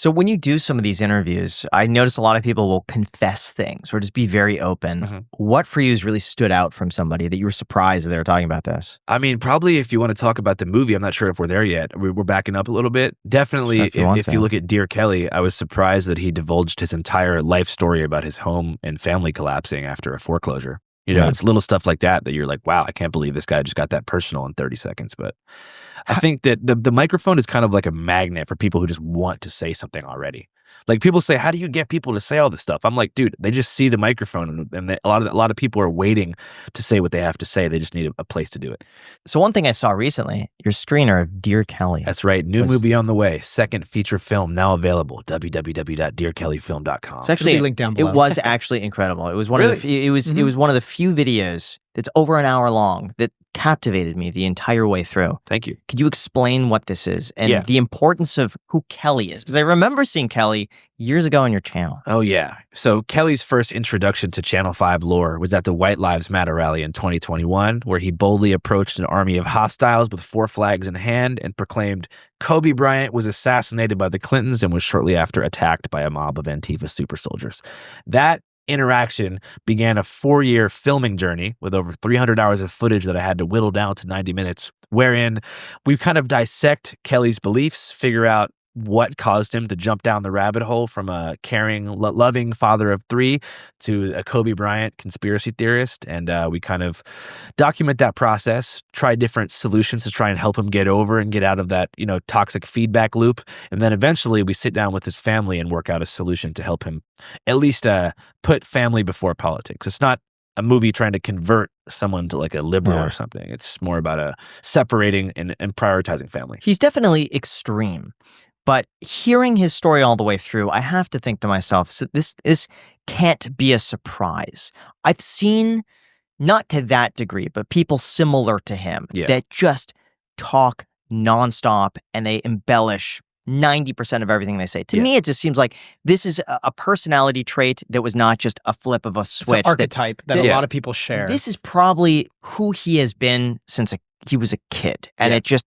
So when you do some of these interviews, I notice a lot of people will confess things or just be very open. Mm-hmm. What for you has really stood out from somebody that you were surprised that they were talking about this? I mean, probably if you want to talk about the movie, I'm not sure if we're there yet. We're backing up a little bit. Definitely, if you look at Dear Kelly, I was surprised that he divulged his entire life story about his home and family collapsing after a foreclosure. It's little stuff like that you're like, wow, I can't believe this guy just got that personal in 30 seconds. But I think that the microphone is kind of like a magnet for people who just want to say something already. Like people say, how do you get people to say all this stuff? I'm like, dude, they just see the microphone and a lot of people are waiting to say what they have to say. They just need a place to do it. So one thing I saw recently, your screener of Dear Kelly. That's right. New movie on the way. Second feature film now available. www.dearkellyfilm.com. It's actually linked down below. It was actually incredible. It was one of the it was one of the few videos that's over an hour long that captivated me the entire way through. Thank you. Could you explain what this is and the importance of who Kelly is? Because I remember seeing Kelly years ago on your channel. Oh, yeah. So Kelly's first introduction to Channel 5 lore was at the White Lives Matter rally in 2021, where he boldly approached an army of hostiles with 4 flags in hand and proclaimed Kobe Bryant was assassinated by the Clintons and was shortly after attacked by a mob of Antifa super soldiers. That interaction began a 4-year filming journey with over 300 hours of footage that I had to whittle down to 90 minutes, wherein we kind of dissect Kelly's beliefs, figure out what caused him to jump down the rabbit hole from a caring, loving father of 3 to a Kobe Bryant conspiracy theorist. And we kind of document that process, try different solutions to try and help him get over and get out of that, toxic feedback loop. And then eventually we sit down with his family and work out a solution to help him at least put family before politics. It's not a movie trying to convert someone to like a liberal or something. It's just more about separating and prioritizing family. He's definitely extreme. But hearing his story all the way through, I have to think to myself, so this can't be a surprise. I've seen, not to that degree, but people similar to him that just talk nonstop and they embellish 90% of everything they say. To me, it just seems like this is a personality trait that was not just a flip of a switch. It's an archetype that a lot of people share. This is probably who he has been since he was a kid. And it just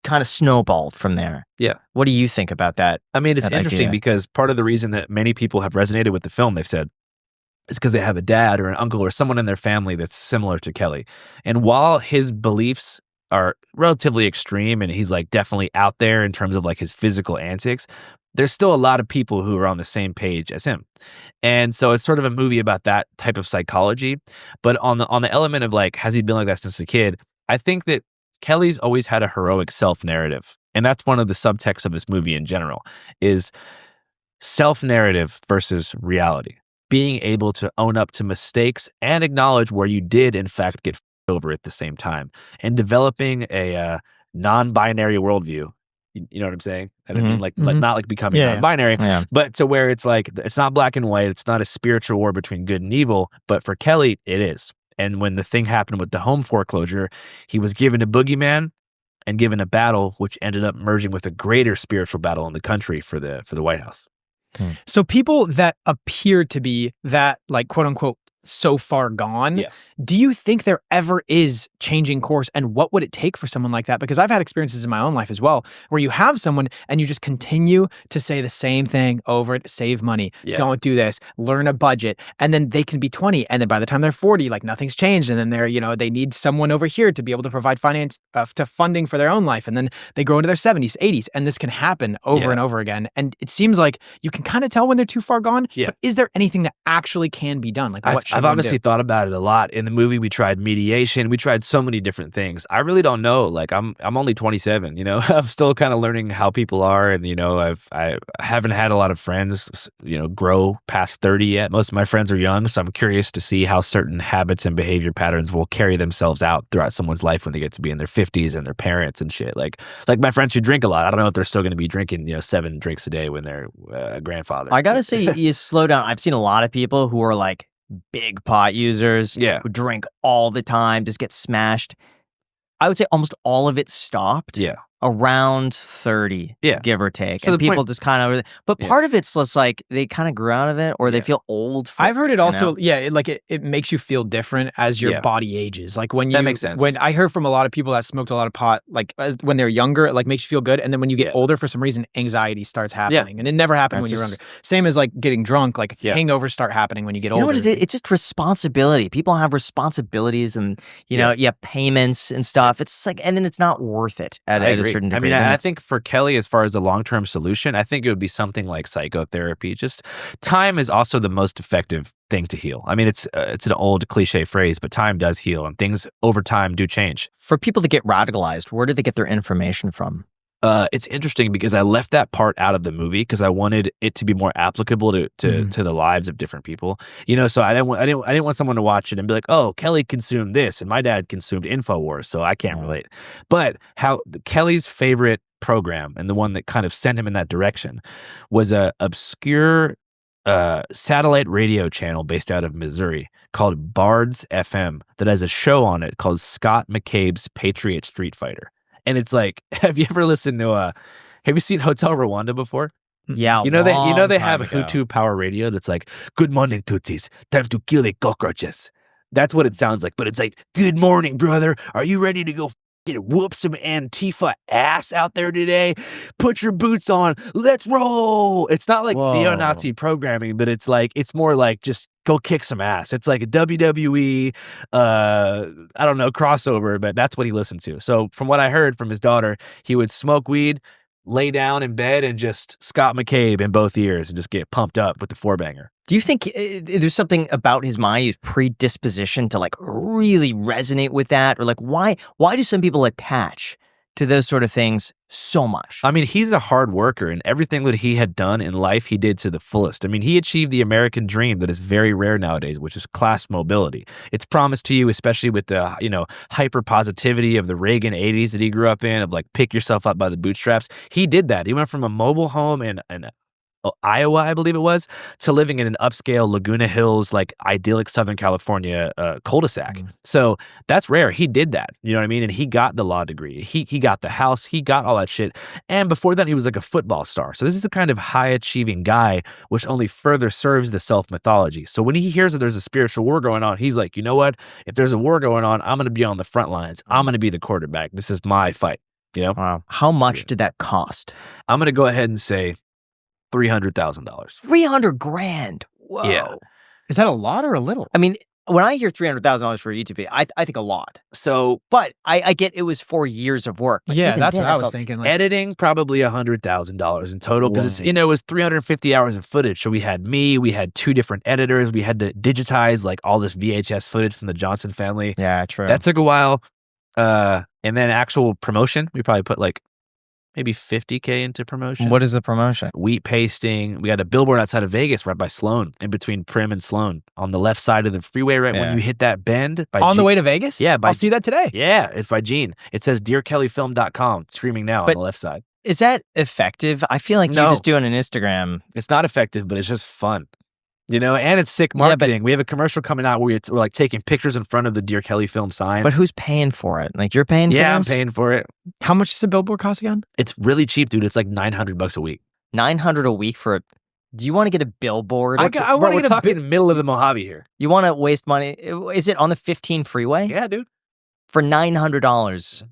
kind of snowballed from there. Yeah. What do you think about that? I mean, it's interesting because part of the reason that many people have resonated with the film, they've said, is because they have a dad or an uncle or someone in their family that's similar to Kelly. And while his beliefs are relatively extreme and he's like definitely out there in terms of like his physical antics, there's still a lot of people who are on the same page as him. And so it's sort of a movie about that type of psychology. But on the element of like, has he been like that since a kid? I think that Kelly's always had a heroic self-narrative. And that's one of the subtexts of this movie in general, is self-narrative versus reality. Being able to own up to mistakes and acknowledge where you did, in fact, get over at the same time. And developing a non-binary worldview. You know what I'm saying? I don't mean like not like becoming non-binary, but to where it's like, it's not black and white. It's not a spiritual war between good and evil. But for Kelly, it is. And when the thing happened with the home foreclosure, he was given a boogeyman and given a battle, which ended up merging with a greater spiritual battle in the country for the White House. So people that appear to be that, like, quote unquote, so far gone, do you think there ever is changing course, and what would it take for someone like that? Because I've had experiences in my own life as well, where you have someone and you just continue to say the same thing over it: save money, don't do this, learn a budget, and then they can be 20, and then by the time they're 40, like nothing's changed, and then they're, they need someone over here to be able to provide finance to funding for their own life, and then they grow into their 70s, 80s, and this can happen over and over again. And it seems like you can kind of tell when they're too far gone, but is there anything that actually can be done? Like, what I've obviously thought about it a lot. In the movie, we tried mediation. We tried so many different things. I really don't know. Like, I'm only 27. I'm still kind of learning how people are, and I haven't had a lot of friends, grow past 30 yet. Most of my friends are young, so I'm curious to see how certain habits and behavior patterns will carry themselves out throughout someone's life when they get to be in their 50s and their parents and shit. Like my friends who drink a lot. I don't know if they're still going to be drinking 7 drinks a day when they're a grandfather. I gotta say, you slow down. I've seen a lot of people who are like big pot users, who drink all the time, just get smashed. I would say almost all of it stopped around 30, Yeah. give or take. So and the people point- just kind of, but part of it's just like they kind of grew out of it or they feel old. I've heard it you also, know? it makes you feel different as your body ages. Like when That makes sense. When I heard from a lot of people that smoked a lot of pot, like when they're younger, it like makes you feel good. And then when you get older, for some reason, anxiety starts happening. And it never happened when you were younger. Same as like getting drunk, like hangovers start happening when you get older. You know what it is? It's just responsibility. People have responsibilities and, you know, payments and stuff. It's like, and then it's not worth it at a certain degree. I mean, I think for Kelly, as far as the long-term solution, I think it would be something like psychotherapy. Just time is also the most effective thing to heal. I mean, it's an old cliche phrase, but time does heal and things over time do change. For people that get radicalized, where do they get their information from? It's interesting because I left that part out of the movie because I wanted it to be more applicable to the lives of different people. You know, so I didn't want someone to watch it and be like, "Oh, Kelly consumed this and my dad consumed InfoWars, so I can't relate." But how Kelly's favorite program and the one that kind of sent him in that direction was a obscure satellite radio channel based out of Missouri called Bards FM that has a show on it called Scott McCabe's Patriot Street Fighter. And it's like, have you ever listened to have you seen Hotel Rwanda before? Yeah, they have a Hutu power radio that's like, "Good morning, Tutsis. Time to kill the cockroaches." That's what it sounds like, but it's like, "Good morning, brother. Are you ready to go whoop some Antifa ass out there today? Put your boots on. Let's roll." It's not like neo-Nazi programming, but it's more like just go kick some ass. It's like a WWE, I don't know, crossover, but that's what he listened to. So from what I heard from his daughter, he would smoke weed, lay down in bed, and just Scott McCabe in both ears and just get pumped up with the four-banger. Do you think there's something about his mind, his predisposition to like really resonate with that? Or like why do some people attach to those sort of things so much? I mean, he's a hard worker, and everything that he had done in life, he did to the fullest. I mean, he achieved the American dream that is very rare nowadays, which is class mobility. It's promised to you, especially with the, hyper positivity of the Reagan 80s that he grew up in, of like pick yourself up by the bootstraps. He did that. He went from a mobile home in Iowa, I believe it was, to living in an upscale Laguna Hills, like idyllic Southern California cul-de-sac. So that's rare. He did that. You know what I mean? And he got the law degree. He got the house. He got all that shit. And before that, he was like a football star. So this is the kind of high-achieving guy, which only further serves the self-mythology. So when he hears that there's a spiritual war going on, he's like, you know what? If there's a war going on, I'm going to be on the front lines. I'm going to be the quarterback. This is my fight. You know? Wow. How much did that cost? I'm going to go ahead and say $300,000. $300,000. Whoa. Yeah. Is that a lot or a little? I mean, when I hear $300,000 for a YouTube video, I think a lot. So, but I get it was 4 years of work. But yeah, that's what I was thinking. Like, editing, probably $100,000 in total because it was 350 hours of footage. So we had 2 different editors. We had to digitize like all this VHS footage from the Johnson family. Yeah, true. That took a while. And then actual promotion, we probably put like maybe $50K into promotion. What is the promotion? Wheat pasting. We got a billboard outside of Vegas right by Sloan, in between Prim and Sloan, on the left side of the freeway, right when you hit that bend. On the way to Vegas? Yeah. I'll see that today. Yeah, it's by Gene. It says DearKellyFilm.com, streaming now on the left side. Is that effective? I feel like you just doing an Instagram. It's not effective, but it's just fun. And it's sick marketing. We have a commercial coming out where we're like taking pictures in front of the Dear Kelly Film sign. But who's paying for it? Like you're paying for it? Yeah, I'm paying for it. How much does a billboard cost again? It's really cheap, dude. It's like $900 a week. $900 a week for it. Do you want to get a billboard? We're talking middle of the Mojave here. You want to waste money? Is it on the 15 freeway? Yeah, dude. For $900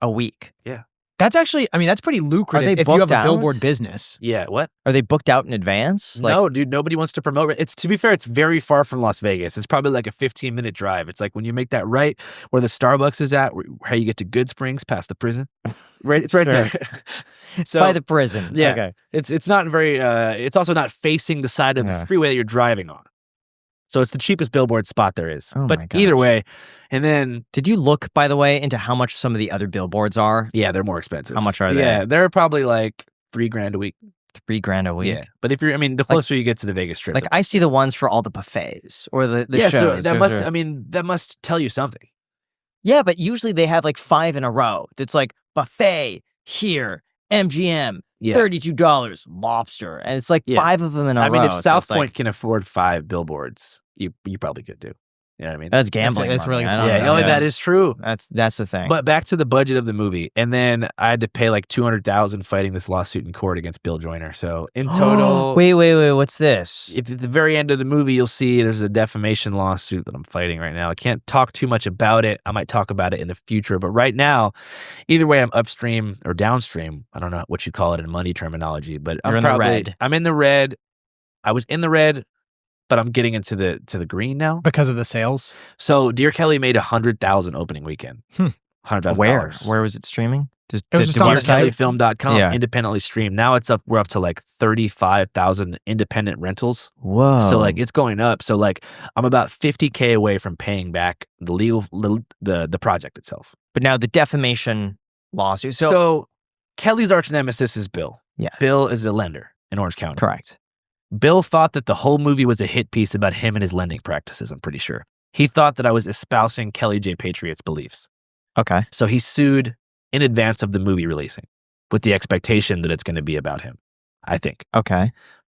a week. Yeah. That's actually, that's pretty lucrative if you have a billboard business. Yeah, what? Are they booked out in advance? No, dude, nobody wants to promote it. To be fair, it's very far from Las Vegas. It's probably like a 15-minute drive. It's like when you make that right where the Starbucks is at, where you get to Good Springs past the prison. Right, it's right there. So by the prison. Yeah. Okay. It's not very, it's also not facing the side of the freeway that you're driving on. So it's the cheapest billboard spot there is. Oh but either way, and then... Did you look, by the way, into how much some of the other billboards are? Yeah, they're more expensive. How much are they? Yeah, they're probably like $3,000 a week. $3,000 a week? Yeah. But if you're, the closer you get to the Vegas Strip. Like I see the ones for all the buffets or the shows. So that must tell you something. Yeah, but usually they have like 5 in a row. That's like buffet, here, MGM, $32, lobster. And it's like 5 of them in a row. If South Point can afford 5 billboards, you probably could too. You know what I mean? That's gambling. That's really money. good I don't point. know. Yeah, that is true. That's the thing. But back to the budget of the movie, and then I had to pay like $200,000 fighting this lawsuit in court against Bill Joyner. So in total, wait, what's this? if at the very end of the movie, you'll see there's a defamation lawsuit that I'm fighting right now. I can't talk too much about it. I might talk about it in the future, but right now, either way, I'm upstream or downstream. I don't know what you call it in money terminology, but You're in the red. I'm in the red. I was in the red, but I'm getting into the green now Because of the sales? So Dear Kelly made $100,000 opening weekend. $100,000. Where was it streaming? It was just on the site. DearKellyFilm.com, Yeah. independently streamed. Now we're up to like 35,000 independent rentals. Whoa. So like it's going up. So like I'm about $50K away from paying back the project itself. But now the defamation lawsuit. So Kelly's arch nemesis is Bill. Yeah. Bill is a lender in Orange County. Correct. Bill thought that the whole movie was a hit piece about him and his lending practices, I'm pretty sure. He thought that I was espousing Kelly J. Patriot's beliefs. Okay. So he sued in advance of the movie releasing with the expectation that it's going to be about him, I think. Okay.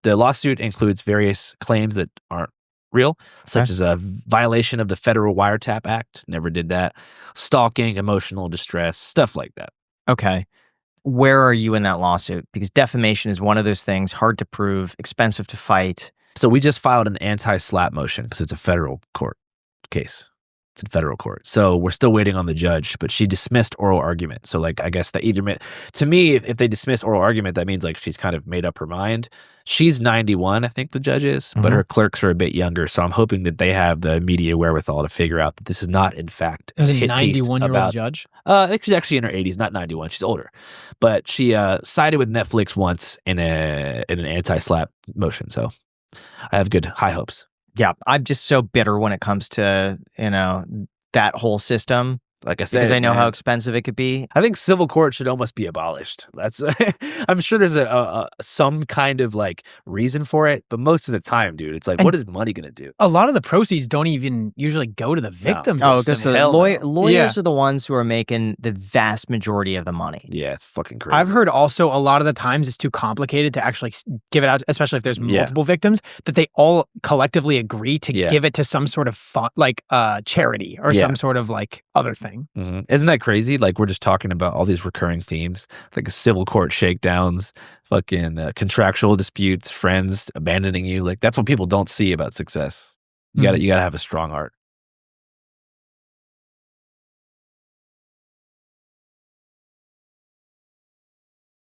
The lawsuit includes various claims that aren't real, such as a violation of the Federal Wiretap Act, never did that, stalking, emotional distress, stuff like that. Okay. Where are you in that lawsuit? Because defamation is one of those things, hard to prove, expensive to fight. So we just filed an anti-SLAPP motion because it's a federal court case. It's in federal court. So we're still waiting on the judge, but she dismissed oral argument. So like, I guess that to me, if they dismiss oral argument, that means like she's kind of made up her mind. She's 91, I think the judge is, but her clerks are a bit younger. So I'm hoping that they have the media wherewithal to figure out that this is not, in fact, There's a hit piece 91-year-old judge? I think she's actually in her 80s, not 91. She's older. But she sided with Netflix once in an anti-SLAPP motion. So I have high hopes. Yeah, I'm just so bitter when it comes to, that whole system. Like I said, Because I know man, how expensive it could be. I think civil court should almost be abolished. That's I'm sure there's some kind of like reason for it, but most of the time, dude, it's like, what is money gonna do? A lot of the proceeds don't even usually go to the victims. Oh, of because some- the Hell no. lawyers are the ones who are making the vast majority of the money. Yeah, it's fucking crazy. I've heard also a lot of the times it's too complicated to actually give it out, especially if there's multiple victims, that they all collectively agree to give it to some sort of charity or some sort of like other thing. Mm-hmm. Isn't that crazy? Like we're just talking about all these recurring themes, like civil court shakedowns, fucking contractual disputes, friends abandoning you. Like that's what people don't see about success. You gotta have a strong heart.